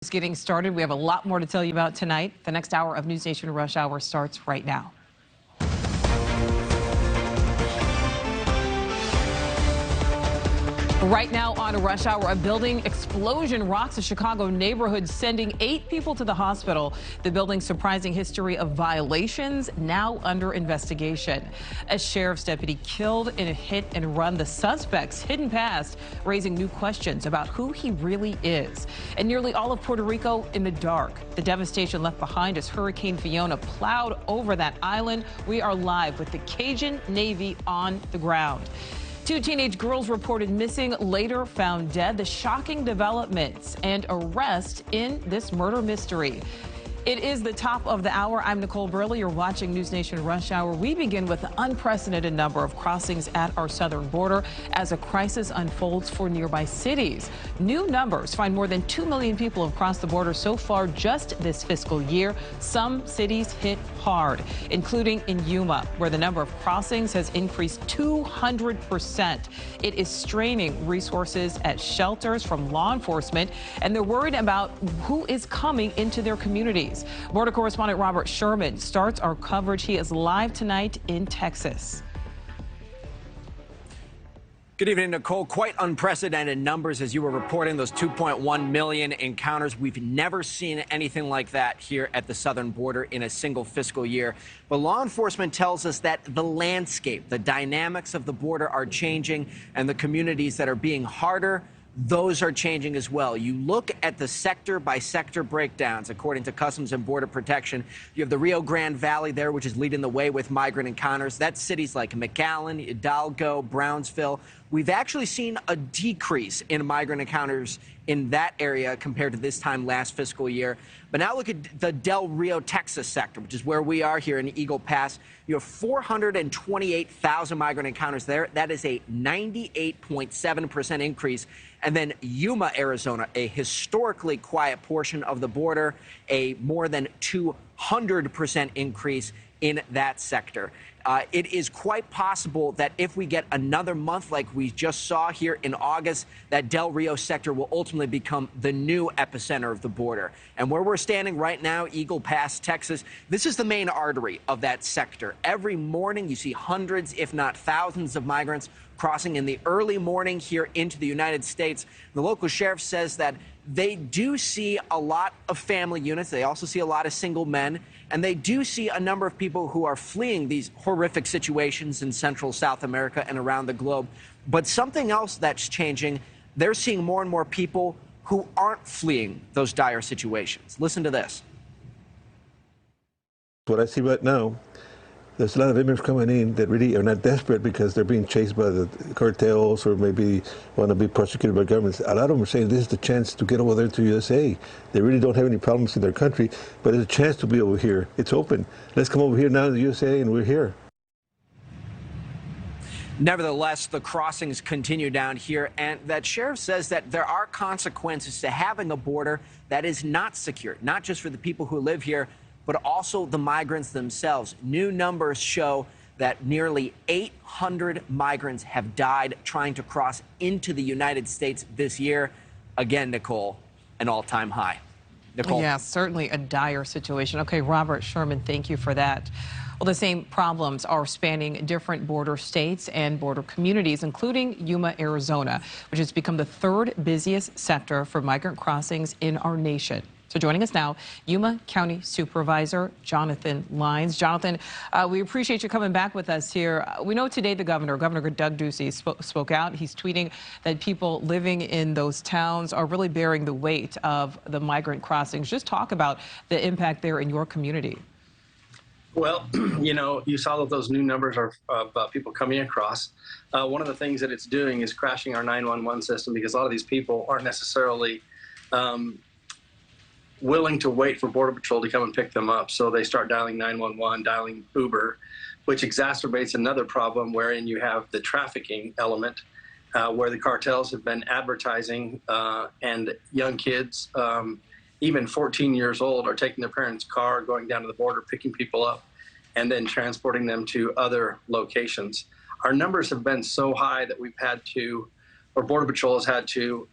Just getting started. We have a lot more to tell you about tonight. The next hour of NewsNation Rush Hour starts right now. Right now on Rush Hour, a building explosion rocks a Chicago neighborhood, sending 8 people to the hospital. The building's surprising history of violations now under investigation. A sheriff's deputy killed in a hit and run. The suspect's hidden past raising new questions about who he really is. And nearly all of Puerto Rico in the dark. The devastation left behind as Hurricane Fiona plowed over that island. We are live with the Cajun Navy on the ground. 2 teenage girls reported missing, later found dead. The shocking developments and arrest in this murder mystery. It is the top of the hour. I'm Nichole Berlie. You're watching NewsNation Rush Hour. We begin with an unprecedented number of crossings at our southern border as a crisis unfolds for nearby cities. New numbers find more than 2 million people have crossed the border so far just this fiscal year. Some cities hit hard, including in Yuma, where the number of crossings has increased 200%. It is straining resources at shelters from law enforcement, and they're worried about who is coming into their communities. Border correspondent Robert Sherman starts our coverage. He is live tonight in Texas. Good evening, Nicole. Quite unprecedented numbers as you were reporting those 2.1 million encounters. We've never seen anything like that here at the southern border in a single fiscal year. But law enforcement tells us that the landscape, the dynamics of the border are changing, and the communities that are being harder, those are changing as well. You look at the sector-by-sector breakdowns. According to Customs and Border Protection, you have the Rio Grande Valley there, which is leading the way with migrant encounters. That's cities like McAllen, Hidalgo, Brownsville. We've actually seen a decrease in migrant encounters in that area compared to this time last fiscal year. But now look at the Del Rio, Texas sector, which is where we are here in Eagle Pass. You have 428,000 migrant encounters there. That is a 98.7% increase. And then Yuma, Arizona, a historically quiet portion of the border, a more than 200% increase in that sector. It is quite possible that if we get another month like we just saw here in August, that Del Rio sector will ultimately become the new epicenter of the border. And where we're standing right now, Eagle Pass, Texas, this is the main artery of that sector. Every morning you see hundreds, if not thousands, of migrants crossing in the early morning here into the United States. The local sheriff says that they do see a lot of family units. They also see a lot of single men. And they do see a number of people who are fleeing these horrific situations in Central South America and around the globe. But something else that's changing, they're seeing more and more people who aren't fleeing those dire situations. Listen to this. What I see right now, there's a lot of immigrants coming in that really are not desperate because they're being chased by the cartels or maybe want to be prosecuted by governments. A lot of them are saying this is the chance to get over there to USA. They really don't have any problems in their country, but it's a chance to be over here. It's open. Let's come over here now to the USA, and we're here. Nevertheless, the crossings continue down here, and that sheriff says that there are consequences to having a border that is not secure, not just for the people who live here, but also the migrants themselves. New numbers show that nearly 800 migrants have died trying to cross into the United States this year. Again, Nicole, an all-time high. Nicole? Yeah, certainly a dire situation. Okay, Robert Sherman, thank you for that. Well, the same problems are spanning different border states and border communities, including Yuma, Arizona, which has become the 3rd busiest sector for migrant crossings in our nation. So joining us now, Yuma County Supervisor Jonathan Lines. Jonathan, we appreciate you coming back with us here. We know today Governor Doug Ducey spoke out. He's tweeting that people living in those towns are really bearing the weight of the migrant crossings. Just talk about the impact there in your community. Well, you know, you saw that those new numbers of people coming across. One of the things that it's doing is crashing our 911 system because a lot of these people aren't necessarily willing to wait for Border Patrol to come and pick them up. So they start dialing 911, dialing Uber, which exacerbates another problem wherein you have the trafficking element where the cartels have been advertising and young kids, even 14 years old, are taking their parents' car, going down to the border, picking people up, and then transporting them to other locations. Our numbers have been so high that we've had to where Border Patrol has had to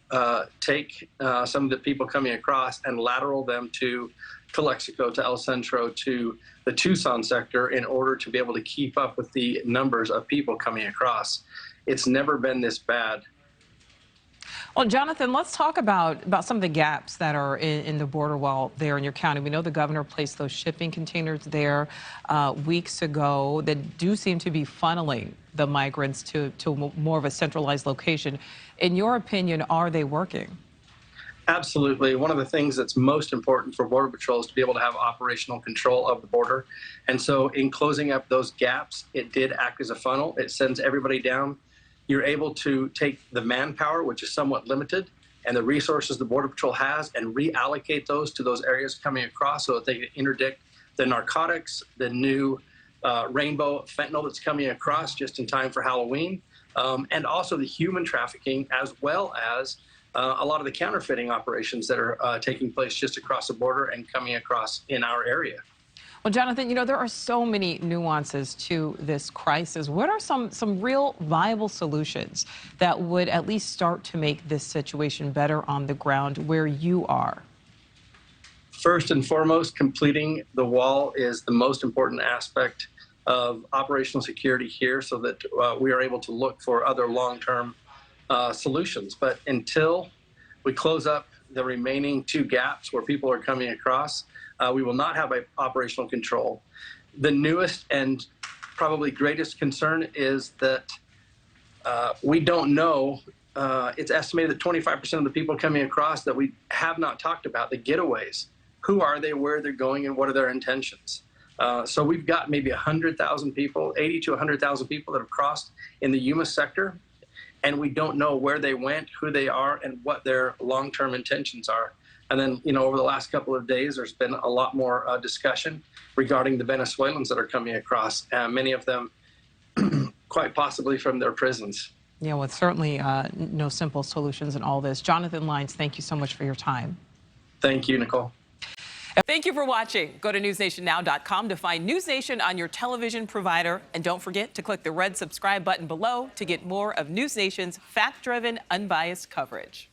take some of the people coming across and lateral them to Calexico, to El Centro, to the Tucson sector in order to be able to keep up with the numbers of people coming across. It's never been this bad. Well, Jonathan, let's talk about some of the gaps that are in the border wall there in your county. We know the governor placed those shipping containers there weeks ago that do seem to be funneling the migrants to more of a centralized location. In your opinion, are they working? Absolutely. One of the things that's most important for Border Patrol is to be able to have operational control of the border. And so in closing up those gaps, it did act as a funnel. It sends everybody down. You're able to take the manpower, which is somewhat limited, and the resources the Border Patrol has and reallocate those to those areas coming across so that they can interdict the narcotics, the new rainbow fentanyl that's coming across just in time for Halloween, and also the human trafficking, as well as a lot of the counterfeiting operations that are taking place just across the border and coming across in our area. Well, Jonathan, you know, there are so many nuances to this crisis. What are some real viable solutions that would at least start to make this situation better on the ground where you are? First and foremost, completing the wall is the most important aspect of operational security here so that we are able to look for other long-term solutions. But until we close up the remaining two gaps where people are coming across, we will not have operational control. The newest and probably greatest concern is that we don't know. It's estimated that 25% of the people coming across that we have not talked about, the getaways. Who are they, where they're going, and what are their intentions? So we've got maybe 100,000 people, 80 to 100,000 people that have crossed in the Yuma sector, and we don't know where they went, who they are, and what their long-term intentions are. And then, you know, over the last couple of days, there's been a lot more discussion regarding the Venezuelans that are coming across, many of them quite possibly from their prisons. Yeah, well, it's certainly no simple solutions in all this. Jonathan Lines, thank you so much for your time. Thank you, Nichole. Thank you for watching. Go to newsnationnow.com to find NewsNation on your television provider. And don't forget to click the red subscribe button below to get more of NewsNation's fact-driven, unbiased coverage.